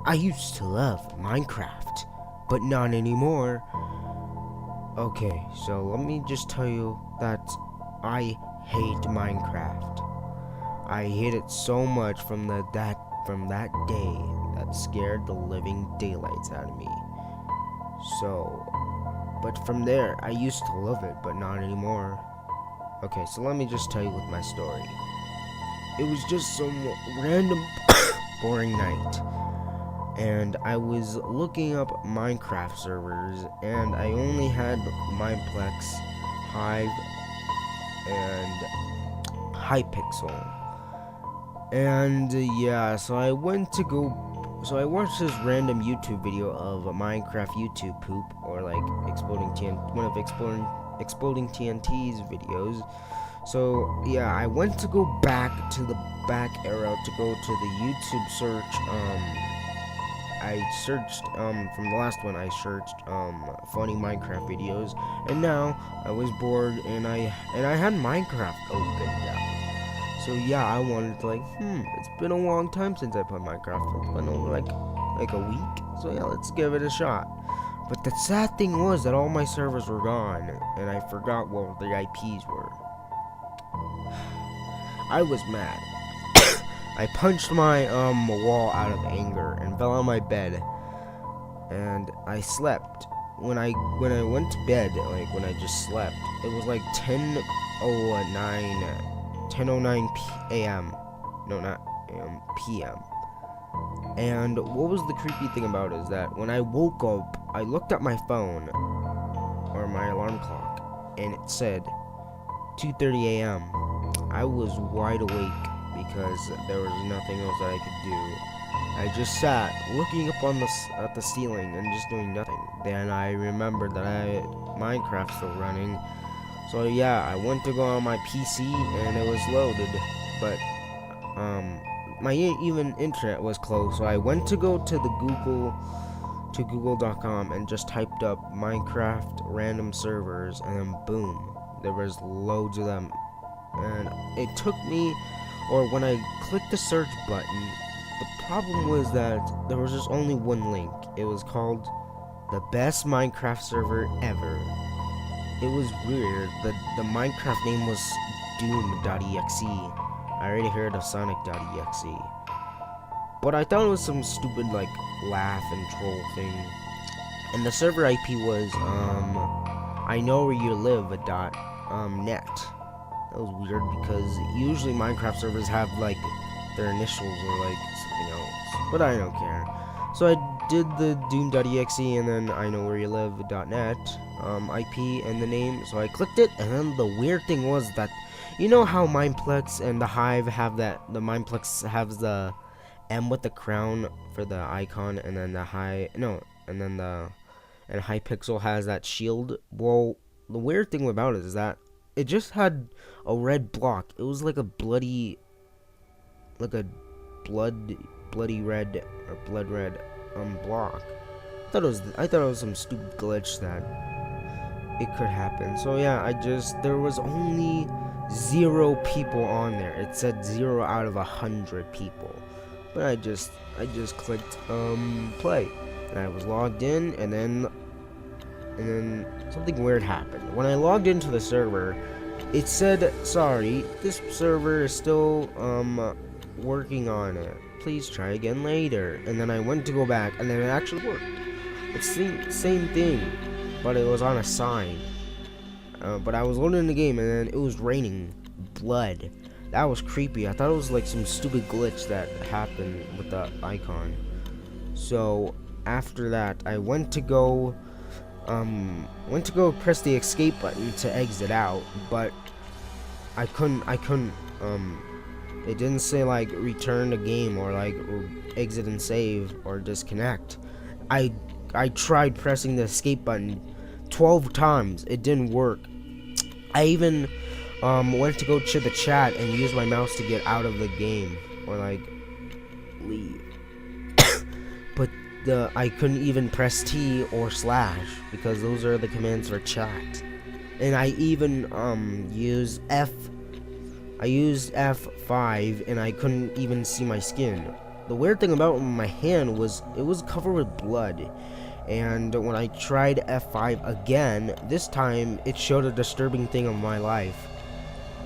I used to love Minecraft, but not anymore. Okay, so let me just tell you that I hate Minecraft. I hate it so much from that day that scared the living daylights out of me. So, but from there, I used to love it, but not anymore. Okay, so let me just tell you with my story. It was just some random boring night, and I was looking up Minecraft servers, and I only had Mineplex, Hive, and Hypixel. And yeah, so I watched this random YouTube video of a Minecraft YouTube poop, or like one of exploding TNT's videos. So yeah, I went to go back to the back arrow to go to the YouTube search. I searched from the last one. I searched funny Minecraft videos, and now I was bored, and I had Minecraft opened. So yeah, I wanted to it's been a long time since I played Minecraft. It's been over like a week. So yeah, let's give it a shot. But the sad thing was that all my servers were gone, and I forgot what the IPs were. I was mad. I punched my wall out of anger and fell on my bed, and I slept. When I went to bed, like when I just slept, it was like 10:09 a.m. No, not a.m. p.m. And what was the creepy thing about it is that when I woke up, I looked at my phone or my alarm clock, and it said 2:30 a.m. I was wide awake because there was nothing else that I could do. I just sat looking up at the ceiling and just doing nothing. Then I remembered that Minecraft's still running. So yeah, I went to go on my PC and it was loaded, but my even internet was closed. So I went to go to the google.com and just typed up Minecraft random servers, and then boom, there was loads of them. And it took me, or when I clicked the search button, the problem was that there was just only one link. It was called the best Minecraft server ever. It was weird. The Minecraft name was Doom.exe. I already heard of Sonic.exe. But I thought it was some stupid laugh and troll thing. And the server IP was I know where you live .net. That was weird because usually Minecraft servers have their initials or something else. But I don't care. So I did the Doom.exe and then I know where you live .net IP and the name. So I clicked it, and then the weird thing was that you know how Mineplex and the Hive have that. The Mineplex has the M with the crown for the icon, and then and Hypixel has that shield. Well, the weird thing about it is that it just had a red block. It was like a bloody red or blood red block. I thought it was some stupid glitch that it could happen. So yeah, there was only 0 people on there. It said 0 out of 100 people. But I just clicked play, and I was logged in, and then something weird happened. When I logged into the server, it said, "Sorry, this server is still working on it. Please try again later." And then I went to go back, and then it actually worked. It's the same thing, but it was on a sign. But I was loading the game, and then it was raining blood. That was creepy. I thought it was some stupid glitch that happened with the icon. So after that, I went to go press the escape button to exit out, but I couldn't it didn't say return the game or exit and save or disconnect. I tried pressing the escape button 12 times. It didn't work. I even went to go to the chat and use my mouse to get out of the game or leave. But I couldn't even press T or slash because those are the commands for chat. And I even used F5 and I couldn't even see my skin. the weird thing about my hand was it was covered with blood. And when I tried F5 again, this time it showed a disturbing thing of my life.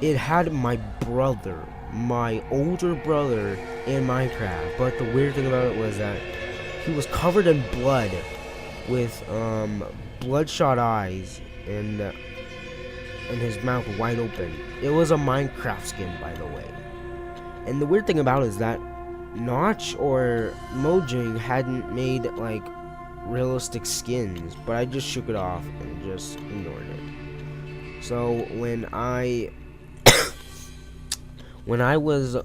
It had my brother, my older brother, in Minecraft. But the weird thing about it was that he was covered in blood with bloodshot eyes and his mouth wide open. It was a Minecraft skin, by the way. And the weird thing about it is that Notch or Mojang hadn't made like realistic skins, but I just shook it off and just ignored it. So when I was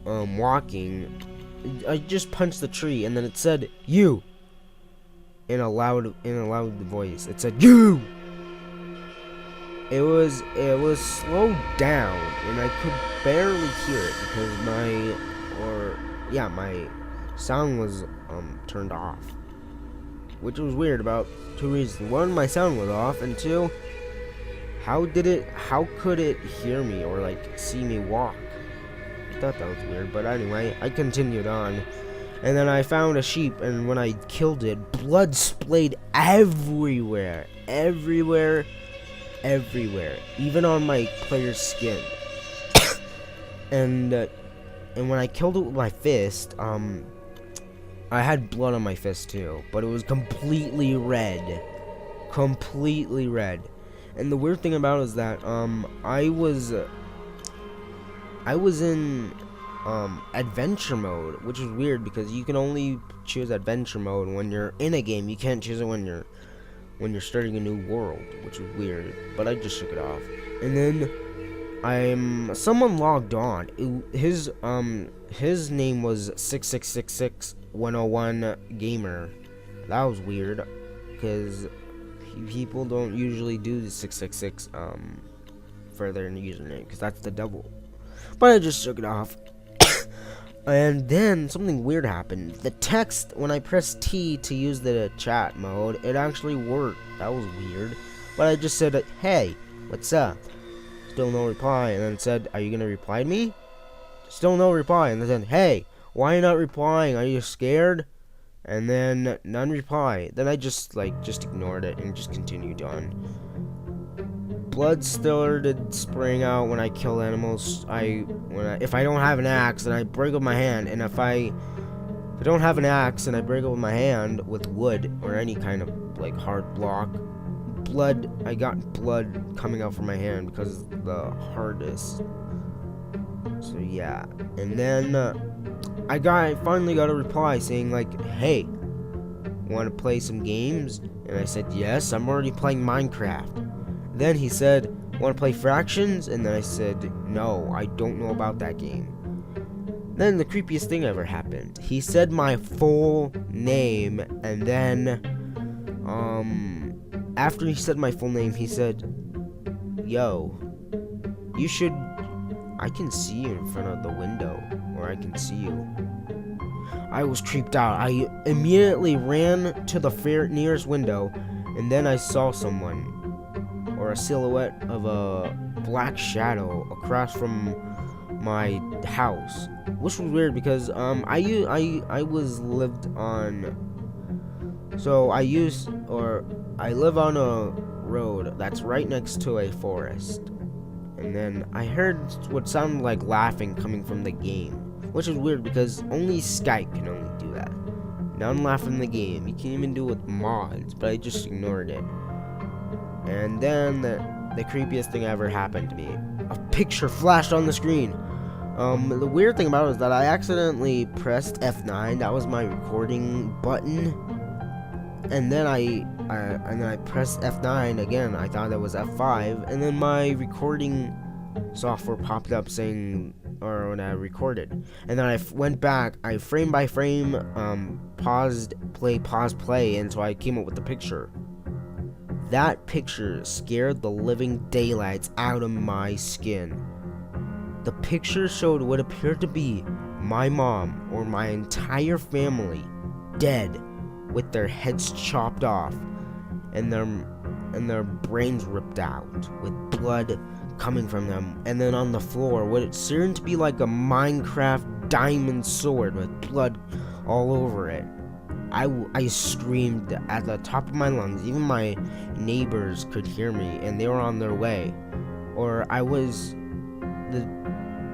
walking, I just punched the tree, and then it said "you" in a loud voice. It said "you." It was slowed down, and I could barely hear it because my sound was turned off, which was weird about two reasons. One, my sound was off, and two, how could it hear me or like see me walk? I thought that was weird, but anyway, I continued on. And then I found a sheep, and when I killed it, blood splayed everywhere, even on my player's skin. And when I killed it with my fist, I had blood on my fist too, but it was completely red. And the weird thing about it is that I was in adventure mode, which is weird because you can only choose adventure mode when you're in a game. You can't choose it when you're starting a new world, which is weird. But I just shook it off. And then someone logged on. His name was 6666101 gamer. That was weird because people don't usually do the 666 for their username because that's the double. But I just shook it off. And then something weird happened. The text, when I pressed T to use the chat mode, it actually worked. That was weird. But I just said, "Hey, what's up?" Still no reply. And then it said, "Are you gonna reply to me?" Still no reply. And then, "Hey, why are you not replying? Are you scared?" And then none reply. Then I just ignored it and just continued on. Blood started spraying out when I kill animals. If I don't have an axe, then I break up my hand. And if I don't have an axe and I break up my hand with wood or any kind of like hard block, I got blood coming out from my hand because of the hardest. So yeah, and then I finally got a reply saying like, "Hey, want to play some games?" And I said, "Yes, I'm already playing Minecraft." Then he said, "Want to play Fractions?" And then I said, "No, I don't know about that game." Then the creepiest thing ever happened. He said my full name, and then after he said my full name, he said, "Yo, I can see you in front of the window, or I can see you." I was creeped out. I immediately ran to the nearest window, and then I saw someone, or a silhouette of a black shadow across from my house, which was weird because I live on a road that's right next to a forest. And then I heard what sounded like laughing coming from the game, which is weird because only Skype can only do that. None laugh in the game. You can't even do it with mods, but I just ignored it. And then the creepiest thing ever happened to me. A picture flashed on the screen. The weird thing about it is that I accidentally pressed F9. That was my recording button. And then I pressed F9 again. I thought that was F5. And then my recording software popped up saying, or when I recorded. And then I went back. I frame by frame paused, play. And so I came up with the picture. That picture scared the living daylights out of my skin. The picture showed what appeared to be my mom or my entire family dead, with their heads chopped off and their brains ripped out, with blood coming from them. And then on the floor, what it seemed to be like a Minecraft diamond sword with blood all over it. I screamed at the top of my lungs. Even my neighbors could hear me, and they were on their way. Or I was the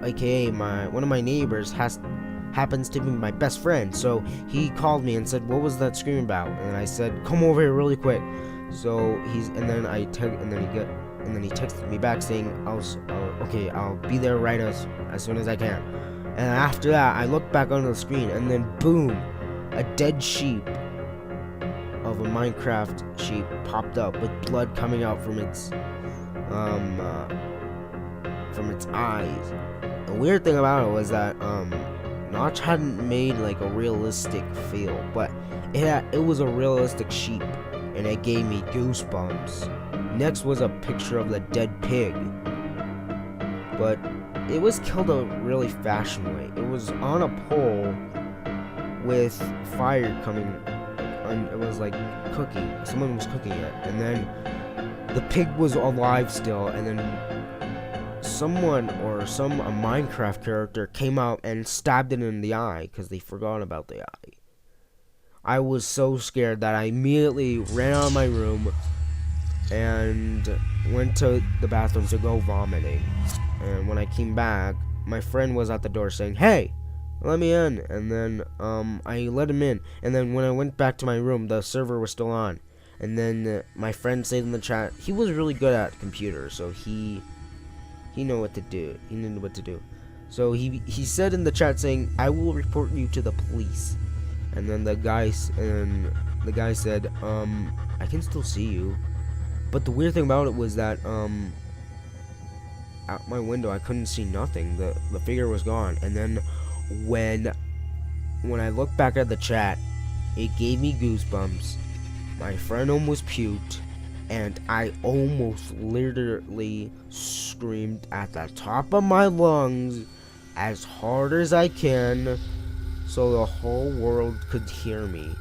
AKA one of my neighbors happens to be my best friend. So he called me and said, "What was that scream about?" And I said, "Come over here really quick." So he texted me back saying, "Okay, I'll be there right as soon as I can." And after that, I looked back on the screen, and then boom, a dead sheep of a Minecraft sheep popped up with blood coming out from its eyes. The weird thing about it was that Notch hadn't made like a realistic feel, but it was a realistic sheep, and it gave me goosebumps. Next was a picture of the dead pig, but it was killed a really fashion way. It was on a pole with fire coming, and it was like cooking. Someone was cooking it, and then the pig was alive still, and then a Minecraft character came out and stabbed it in the eye because they forgot about the eye. I was so scared that I immediately ran out of my room and went to the bathroom to go vomiting. And when I came back, my friend was at the door saying, "Hey, let me in." And then I let him in. And then when I went back to my room, the server was still on. And then my friend said in the chat, he was really good at computers, so he knew what to do. He knew what to do. So he said in the chat saying, "I will report you to the police." And then the guy said, "I can still see you." But the weird thing about it was that out my window I couldn't see nothing. The figure was gone. And then when I looked back at the chat, it gave me goosebumps. My friend almost puked, and I almost literally screamed at the top of my lungs as hard as I can so the whole world could hear me.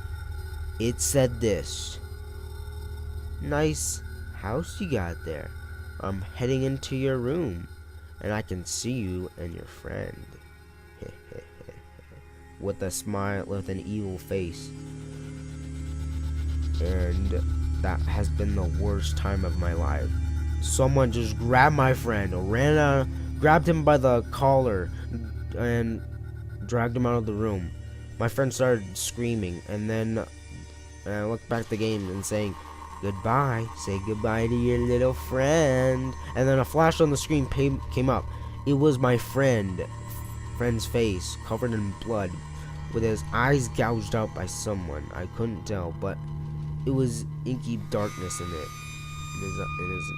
It said this: "Nice house you got there. I'm heading into your room, and I can see you and your friend." With a smile, with an evil face. And that has been the worst time of my life. Someone just grabbed my friend, grabbed him by the collar, and dragged him out of the room. My friend started screaming, and then I looked back at the game and saying, "Goodbye, say goodbye to your little friend." And then a flash on the screen came up. It was my friend's face, covered in blood, with his eyes gouged out by someone. I couldn't tell, but it was inky darkness in it. And his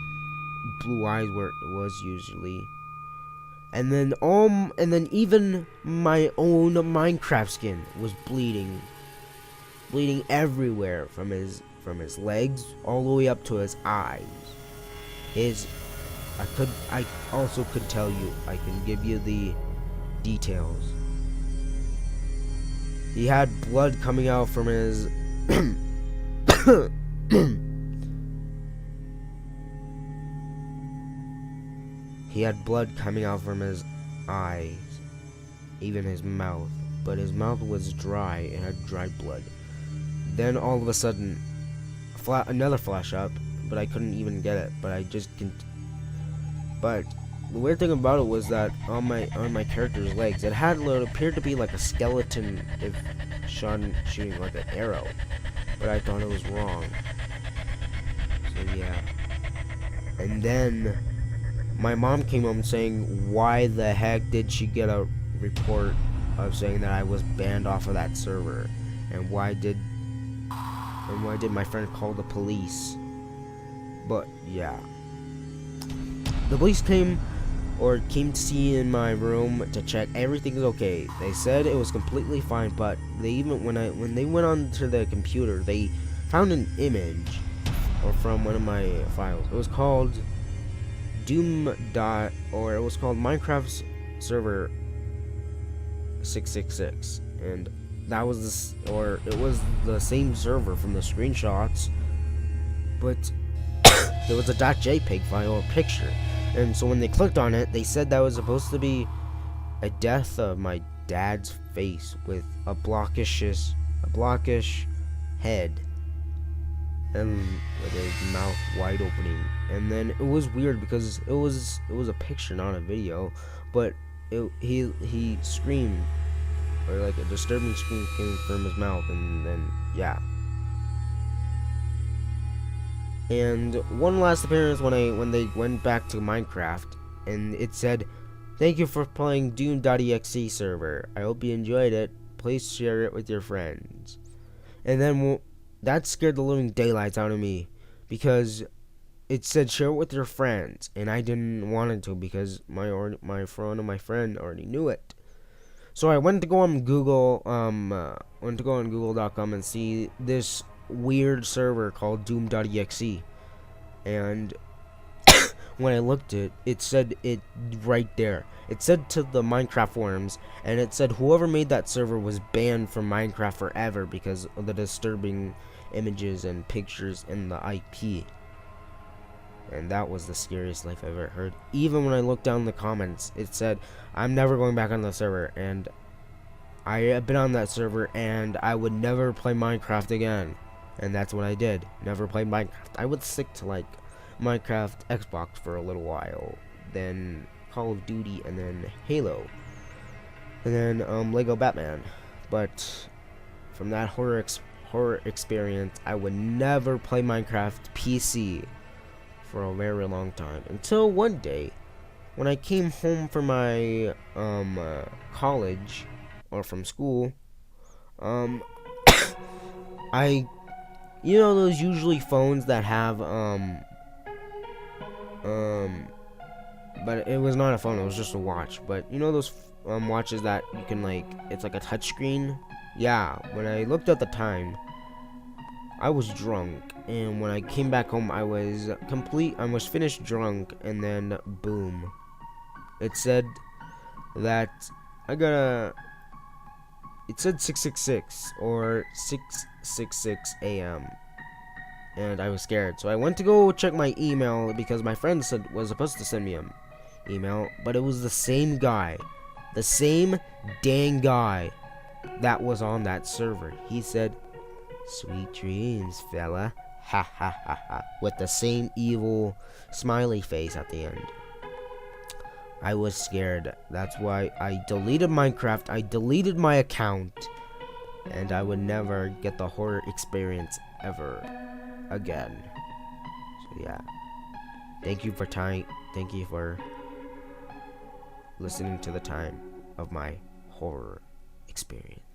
blue eyes where it was usually. And then even my own Minecraft skin was bleeding everywhere from his legs all the way up to his eyes. I also could tell you, I can give you the details. He had blood coming out from his he had blood coming out from his eyes, even his mouth, but his mouth was dry. It had dried blood. Then all of a sudden, another flash up, but I couldn't even get it. But the weird thing about it was that on my character's legs, it appeared to be like a skeleton if shooting like an arrow. But I thought it was wrong. So yeah. And then my mom came home saying, "Why the heck did she get a report of saying that I was banned off of that server? And why did my friend call the police?" But yeah. The police came to see in my room to check everything's okay. They said it was completely fine, but when they went onto the computer, they found an image from one of my files. It was called it was called Minecraft's server 666, and that was it was the same server from the screenshots, but there was a .jpeg file or picture. And so when they clicked on it, they said that was supposed to be a death of my dad's face with a blockish head, and with his mouth wide opening. And then it was weird because it was a picture, not a video, but he screamed, or like a disturbing scream came from his mouth, and then yeah. And one last appearance when they went back to Minecraft, and it said, "Thank you for playing Doom.exe server. I hope you enjoyed it. Please share it with your friends." And then that scared the living daylights out of me, because it said share it with your friends, and I didn't want it to because my friend already knew it. So I went to go on Google, went to go on Google.com and see this weird server called Doom.exe, and when I looked at it, it said it right there. It said to the Minecraft forums, and it said whoever made that server was banned from Minecraft forever because of the disturbing images and pictures in the IP. And that was the scariest life I've ever heard. Even when I looked down the comments, it said, "I'm never going back on the server," and I have been on that server, and I would never play Minecraft again. And that's what I did. Never played Minecraft. I would stick to like Minecraft, Xbox for a little while, then Call of Duty, and then Halo, and then Lego Batman. But from that horror experience, I would never play Minecraft PC for a very long time, until one day when I came home from my college, or from school. I You know those usually phones that have but it was not a phone, it was just a watch. But you know those watches that you can, like, it's like a touch screen? Yeah, when I looked at the time, I was drunk, and when I came back home, I was finished drunk, and then boom, it said that it said 666 or 666 a.m. and I was scared, so I went to go check my email because my friend was supposed to send me an email, but it was the same guy, the same dang guy that was on that server. He said, "Sweet dreams, fella," ha ha ha ha, with the same evil smiley face at the end. I was scared. That's why I deleted Minecraft. I deleted my account, and I would never get the horror experience ever again. So yeah, thank you for listening to the time of my horror experience.